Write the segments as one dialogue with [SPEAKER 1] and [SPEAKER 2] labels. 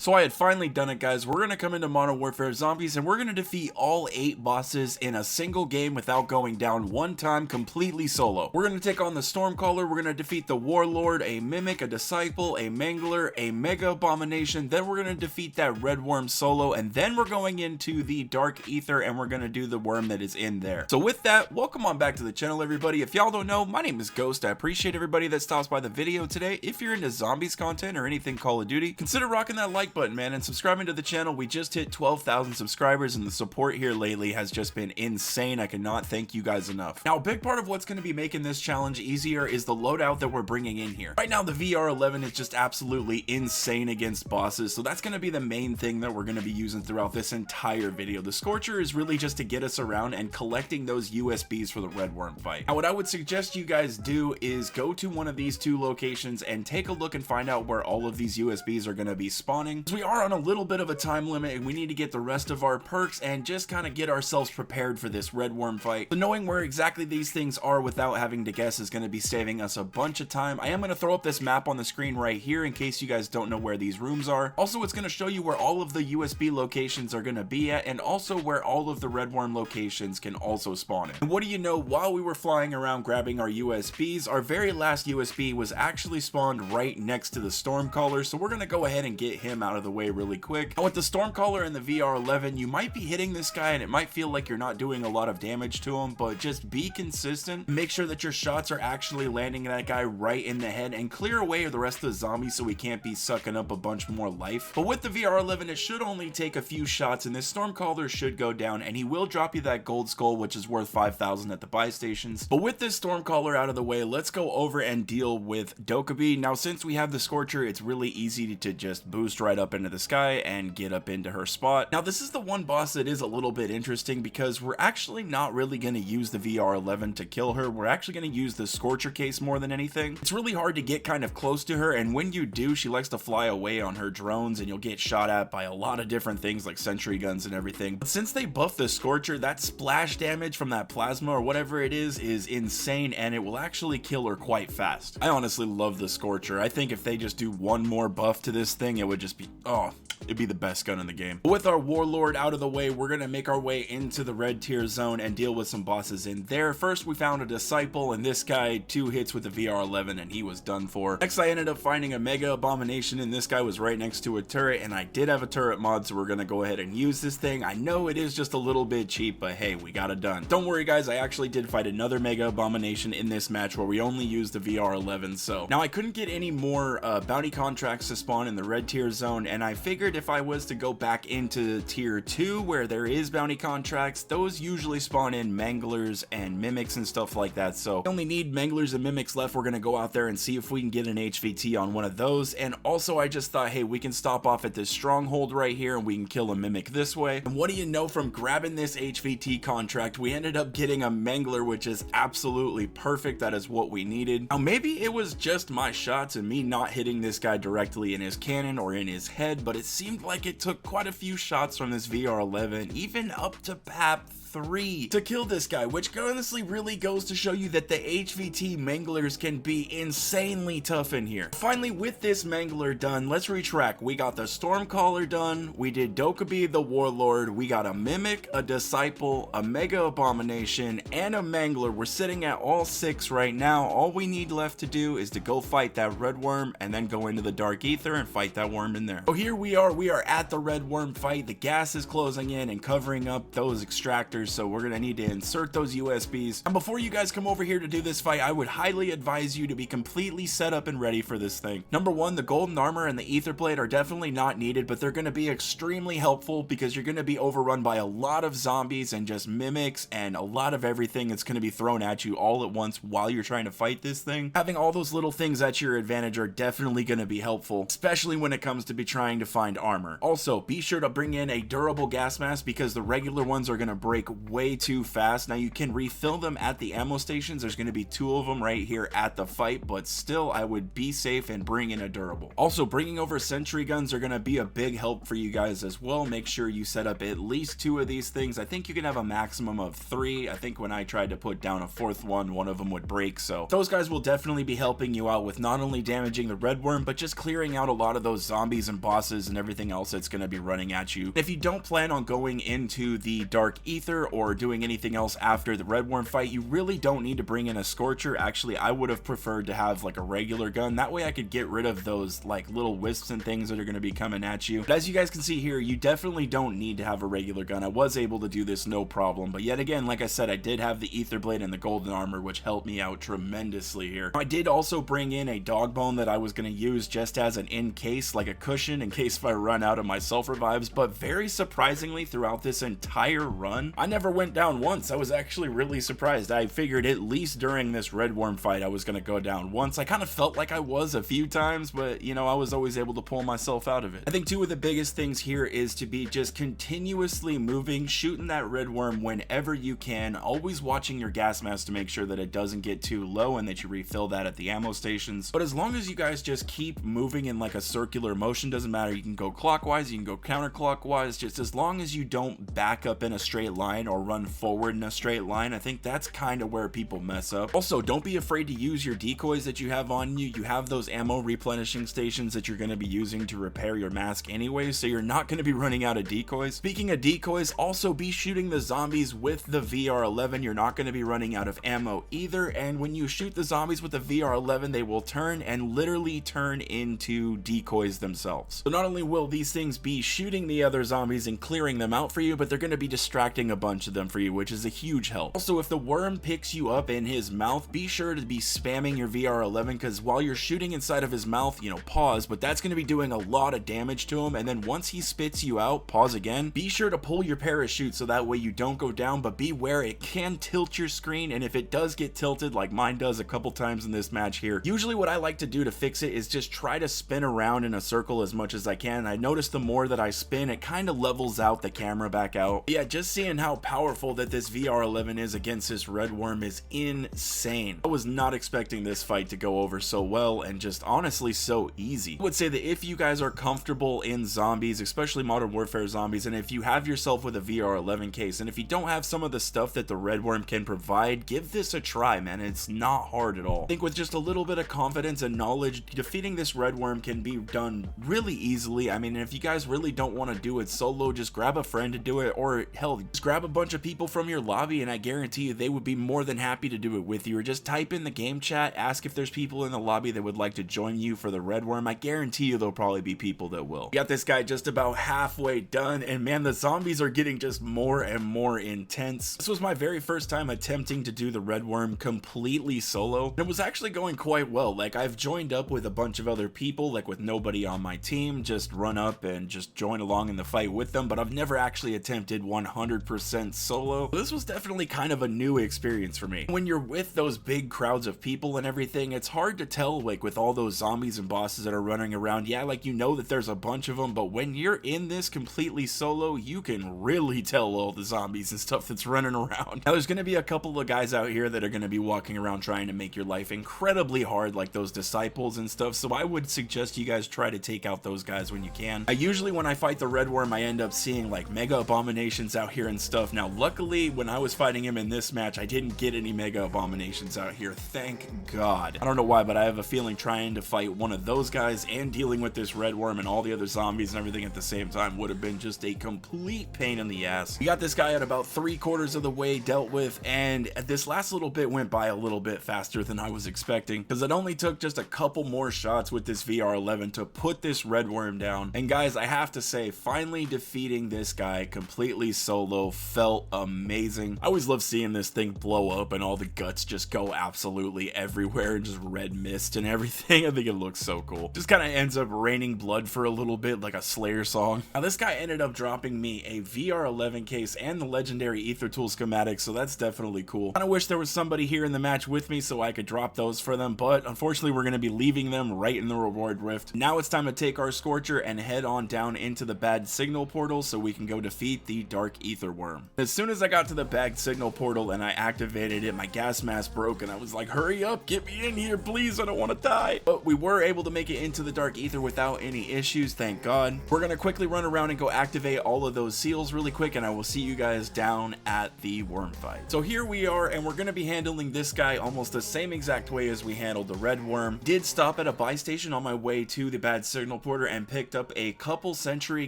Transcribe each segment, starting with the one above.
[SPEAKER 1] So I had finally done it, guys. We're going to come into Modern Warfare Zombies and we're going to defeat all 8 bosses in a single game without going down one time completely solo. We're going to take on the Stormcaller, we're going to defeat the Warlord, a Mimic, a Disciple, a Mangler, a Mega Abomination, then we're going to defeat that Red Worm solo, and then we're going into the Dark Aether and we're going to do the worm that is in there. So with that, welcome on back to the channel, everybody. If y'all don't know, my name is Ghost. I appreciate everybody that stops by the video today. If you're into zombies content or anything Call of Duty, consider rocking that like button, man, and subscribing to the channel. We just hit 12,000 subscribers and the support here lately has just been insane. I cannot thank you guys enough. Now, a big part of what's going to be making this challenge easier is the loadout that we're bringing in here. Right now, the VR11 is just absolutely insane against bosses, so that's going to be the main thing that we're going to be using throughout this entire video. The Scorcher is really just to get us around and collecting those USBs for the Red Worm fight. Now, what I would suggest you guys do is go to one of these 2 locations and take a look and find out where all of these USBs are going to be spawning. We are on a little bit of a time limit and we need to get the rest of our perks and just kind of get ourselves prepared for this Red Worm fight. So knowing where exactly these things are without having to guess is going to be saving us a bunch of time. I am going to throw up this map on the screen right here in case you guys don't know where these rooms are. Also, it's going to show you where all of the USB locations are going to be at, and also where all of the Red Worm locations can also spawn in. And what do you know, while we were flying around grabbing our USBs, our very last USB was actually spawned right next to the Stormcaller, so we're going to go ahead and get him out of the way really quick. And with the Stormcaller and the VR11, you might be hitting this guy and it might feel like you're not doing a lot of damage to him, but just be consistent. Make sure that your shots are actually landing that guy right in the head and clear away the rest of the zombies so we can't be sucking up a bunch more life. But with the VR11, it should only take a few shots and this Stormcaller should go down, and he will drop you that gold skull, which is worth 5,000 at the buy stations. But with this Stormcaller out of the way, let's go over and deal with Dokkaebi. Now, since we have the Scorcher, it's really easy to just boost right up into the sky and get up into her spot. Now, this is the one boss that is a little bit interesting because we're actually not really going to use the VR11 to kill her. We're actually going to use the Scorcher case more than anything. It's really hard to get kind of close to her, and when you do, she likes to fly away on her drones and you'll get shot at by a lot of different things like sentry guns and everything. But since they buffed the Scorcher, that splash damage from that plasma or whatever it is insane, and it will actually kill her quite fast. I honestly love the Scorcher. I think if they just do one more buff to this thing, it would just be, oh, it'd be the best gun in the game. With our Warlord out of the way, we're gonna make our way into the red tier zone and deal with some bosses in there. First, we found a Disciple, and this guy 2 hits with the VR11 and he was done for. Next, I ended up finding a Mega Abomination, and this guy was right next to a turret, and I did have a turret mod, so we're gonna go ahead and use this thing. I know it is just a little bit cheap, but hey, we got it done. Don't worry, guys, I actually did fight another Mega Abomination in this match where we only used the VR11. So now I couldn't get any more bounty contracts to spawn in the red tier zone, and I figured if I was to go back into tier 2 where there is bounty contracts, those usually spawn in Manglers and Mimics and stuff like that. So we only need Manglers and Mimics left. We're gonna go out there and see if we can get an HVT on one of those. And also, I just thought, hey, we can stop off at this stronghold right here and we can kill a Mimic this way. And what do you know, from grabbing this HVT contract, we ended up getting a Mangler, which is absolutely perfect. That is what we needed. Now, maybe it was just my shots and me not hitting this guy directly in his cannon or in his head, but it seemed like it took quite a few shots from this VR11, even up to PAP 3 to kill this guy, which honestly really goes to show you that the HVT Manglers can be insanely tough in here. Finally, with this Mangler done, let's retrack. We got the Stormcaller done, we did Dokkaebi the Warlord, we got a Mimic, a Disciple, a Mega Abomination, and a Mangler. We're sitting at all 6 right now. All we need left to do is to go fight that Red Worm and then go into the Dark Aether and fight that worm in there. So here we are at the Red Worm fight. The gas is closing in and covering up those extractors, so we're gonna need to insert those USBs. And before you guys come over here to do this fight, I would highly advise you to be completely set up and ready for this thing. Number 1, the golden armor and the ether plate are definitely not needed, but they're gonna be extremely helpful because you're gonna be overrun by a lot of zombies and just Mimics and a lot of everything that's gonna be thrown at you all at once while you're trying to fight this thing. Having all those little things at your advantage are definitely gonna be helpful, especially when it comes to be trying to find armor. Also, be sure to bring in a durable gas mask because the regular ones are gonna break like way too fast. Now you can refill them at the ammo stations. There's going to be 2 of them right here at the fight, but still I would be safe and bring in a durable. Also, bringing over sentry guns are going to be a big help for you guys as well. Make sure you set up at least 2 of these things. I think you can have a maximum of 3. I think when I tried to put down a 4th one of them would break. So those guys will definitely be helping you out with not only damaging the red worm, but just clearing out a lot of those zombies and bosses and everything else that's going to be running at you. If you don't plan on going into the dark ether or doing anything else after the red worm fight, you really don't need to bring in a scorcher. Actually, I would have preferred to have like a regular gun. That way I could get rid of those like little wisps and things that are going to be coming at you. But as you guys can see here, you definitely don't need to have a regular gun. I was able to do this no problem, but yet again, like I said, I did have the ether blade and the golden armor, which helped me out tremendously here. I did also bring in a dog bone that I was going to use just as an in case, like a cushion in case if I run out of my self revives. But very surprisingly, throughout this entire run, I never went down once. I was actually really surprised. I figured at least during this red worm fight I was going to go down once. I kind of felt like I was a few times, but you know, I was always able to pull myself out of it. I think 2 of the biggest things here is to be just continuously moving, shooting that red worm whenever you can, always watching your gas mask to make sure that it doesn't get too low and that you refill that at the ammo stations. But as long as you guys just keep moving in like a circular motion, doesn't matter, you can go clockwise, you can go counterclockwise, just as long as you don't back up in a straight line or run forward in a straight line. I think that's kind of where people mess up. Also, don't be afraid to use your decoys that you have on you. You have those ammo replenishing stations that you're going to be using to repair your mask anyway, so you're not going to be running out of decoys. Speaking of decoys, also be shooting the zombies with the VR11. You're not going to be running out of ammo either, and when you shoot the zombies with the VR11, they will turn and literally turn into decoys themselves. So not only will these things be shooting the other zombies and clearing them out for you, but they're going to be distracting a bunch of them for you, which is a huge help. Also, if the worm picks you up in his mouth, be sure to be spamming your VR11, because while you're shooting inside of his mouth, you know, pause, but that's going to be doing a lot of damage to him. And then once he spits you out, pause again. Be sure to pull your parachute so that way you don't go down, but beware, it can tilt your screen, and if it does get tilted like mine does a couple times in this match here, usually what I like to do to fix it is just try to spin around in a circle as much as I can. I notice the more that I spin, it kind of levels out the camera back out. But yeah, just seeing how powerful that this VR11 is against this red worm is insane. I was not expecting this fight to go over so well and just honestly so easy. I would say that if you guys are comfortable in zombies, especially Modern Warfare zombies, and if you have yourself with a VR11 case, and if you don't have some of the stuff that the red worm can provide, give this a try, man. It's not hard at all. I think with just a little bit of confidence and knowledge, defeating this red worm can be done really easily. I mean, if you guys really don't want to do it solo, just grab a friend to do it, or hell, just grab a bunch of people from your lobby and I guarantee you they would be more than happy to do it with you. Or just type in the game chat, ask if there's people in the lobby that would like to join you for the red worm. I guarantee you there'll probably be people that will. Got this guy just about halfway done, and man, the zombies are getting just more and more intense. This was my very first time attempting to do the red worm completely solo, and it was actually going quite well. Like, I've joined up with a bunch of other people, like with nobody on my team, just run up and just join along in the fight with them, but I've never actually attempted 100% solo. This was definitely kind of a new experience for me. When you're with those big crowds of people and everything, it's hard to tell, like with all those zombies and bosses that are running around. Yeah, like you know that there's a bunch of them, but when you're in this completely solo, you can really tell all the zombies and stuff that's running around. Now, there's going to be a couple of guys out here that are going to be walking around trying to make your life incredibly hard, like those disciples and stuff, so I would suggest you guys try to take out those guys when you can. Usually when I fight the red worm, I end up seeing like mega abominations out here and stuff. Now, luckily, when I was fighting him in this match, I didn't get any mega abominations out here, thank God. I don't know why, but I have a feeling trying to fight one of those guys and dealing with this red worm and all the other zombies and everything at the same time would have been just a complete pain in the ass. We got this guy at about 3/4 of the way dealt with, and this last little bit went by a little bit faster than I was expecting, because it only took just a couple more shots with this VR11 to put this red worm down. And guys, I have to say, finally defeating this guy completely solo felt amazing. I always love seeing this thing blow up and all the guts just go absolutely everywhere and just red mist and everything. I think it looks so cool. Just kind of ends up raining blood for a little bit like a Slayer song. Now, this guy ended up dropping me a VR11 case and the legendary Aether tool schematic, so that's definitely cool. I wish there was somebody here in the match with me so I could drop those for them, but unfortunately we're going to be leaving them right in the reward rift. Now it's time to take our Scorcher and head on down into the bad signal portal so we can go defeat the dark ether worm. worm. As soon as I got to the bagged signal portal and I activated it, my gas mask broke and I was like, hurry up, get me in here, please, I don't want to die. But we were able to make it into the dark ether without any issues, thank God. We're gonna quickly run around and go activate all of those seals really quick, and I will see you guys down at the worm fight. So here we are, and we're gonna be handling this guy almost the same exact way as we handled the red worm. Did stop at a buy station on my way to the bad signal portal and picked up a couple sentry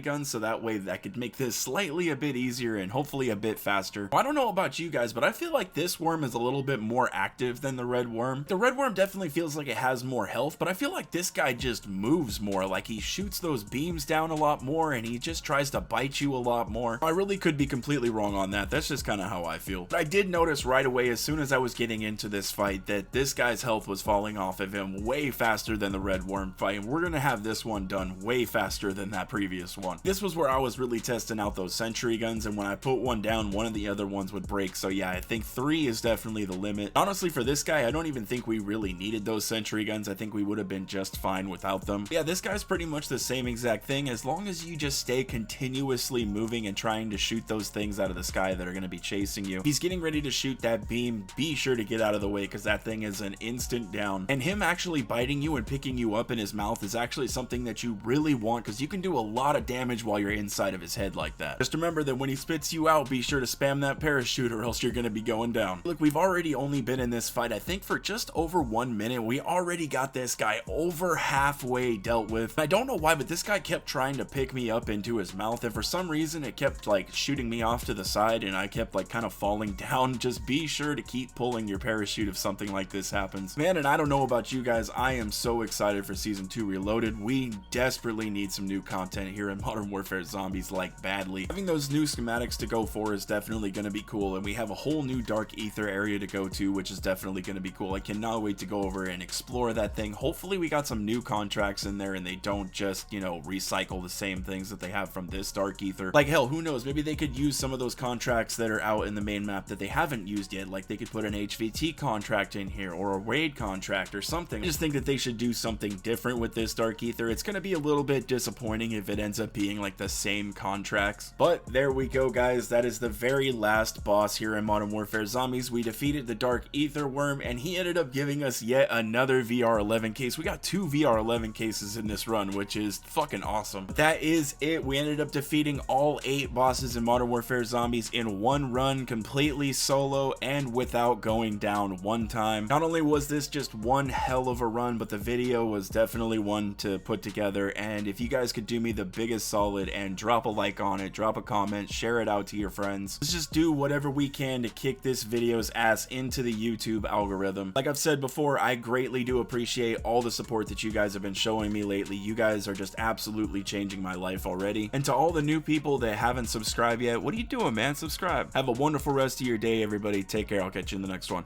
[SPEAKER 1] guns, so that way that could make this slightly a bit easier and hopefully a bit faster. I don't know about you guys, but I feel like this worm is a little bit more active than the red worm. The red worm definitely feels like it has more health, but I feel like this guy just moves more. Like, he shoots those beams down a lot more and he just tries to bite you a lot more. I really could be completely wrong on that. That's just kind of how I feel. But I did notice right away as soon as I was getting into this fight that this guy's health was falling off of him way faster than the red worm fight, and we're gonna have this one done way faster than that previous one. This was where I was really testing out those sentry guns, and when I put one down, one of the other ones would break. So yeah, I think 3 is definitely the limit. Honestly, for this guy, I don't even think we really needed those sentry guns. I think we would have been just fine without them. Yeah, this guy's pretty much the same exact thing. As long as you just stay continuously moving and trying to shoot those things out of the sky that are going to be chasing you. He's getting ready to shoot that beam. Be sure to get out of the way, because that thing is an instant down. And him actually biting you and picking you up in his mouth is actually something that you really want, because you can do a lot of damage while you're inside of his head like that. Just remember that when he spits you out, be sure to spam that parachute or else you're going to be going down. Look, we've already only been in this fight, I think, for just over 1 minute. We already got this guy over halfway dealt with. I don't know why, but this guy kept trying to pick me up into his mouth, and for some reason it kept like shooting me off to the side and I kept like kind of falling down. Just be sure to keep pulling your parachute if something like this happens, man. And I don't know about you guys, I am so excited for season 2 Reloaded. We desperately need some new content here in Modern Warfare Zombies, like badly. Having those new schematics to go for is definitely going to be cool, and we have a whole new dark ether area to go to, which is definitely going to be cool. I cannot wait to go over and explore that thing. Hopefully we got some new contracts in there and they don't just, you know, recycle the same things that they have from this dark ether. Like, hell, who knows, maybe they could use some of those contracts that are out in the main map that they haven't used yet. Like, they could put an HVT contract in here or a raid contract or something. I just think that they should do something different with this dark ether. It's going to be a little bit disappointing if it ends up being like the same contracts. But there we go, guys. That is the very last boss here in Modern Warfare Zombies. We defeated the dark ether worm and he ended up giving us yet another VR11 case. We got 2 VR11 cases in this run, which is fucking awesome. That is it. We ended up defeating all 8 bosses in Modern Warfare Zombies in one run, completely solo and without going down one time. Not only was this just one hell of a run, but the video was definitely one to put together. And if you guys could do me the biggest solid and drop a like on it, drop a comment, share it out to your friends. Let's just do whatever we can to kick this video's ass into the YouTube algorithm. Like I've said before, I greatly do appreciate all the support that you guys have been showing me lately. You guys are just absolutely changing my life already. And to all the new people that haven't subscribed yet, what are you doing, man? Subscribe. Have a wonderful rest of your day, everybody. Take care. I'll catch you in the next one.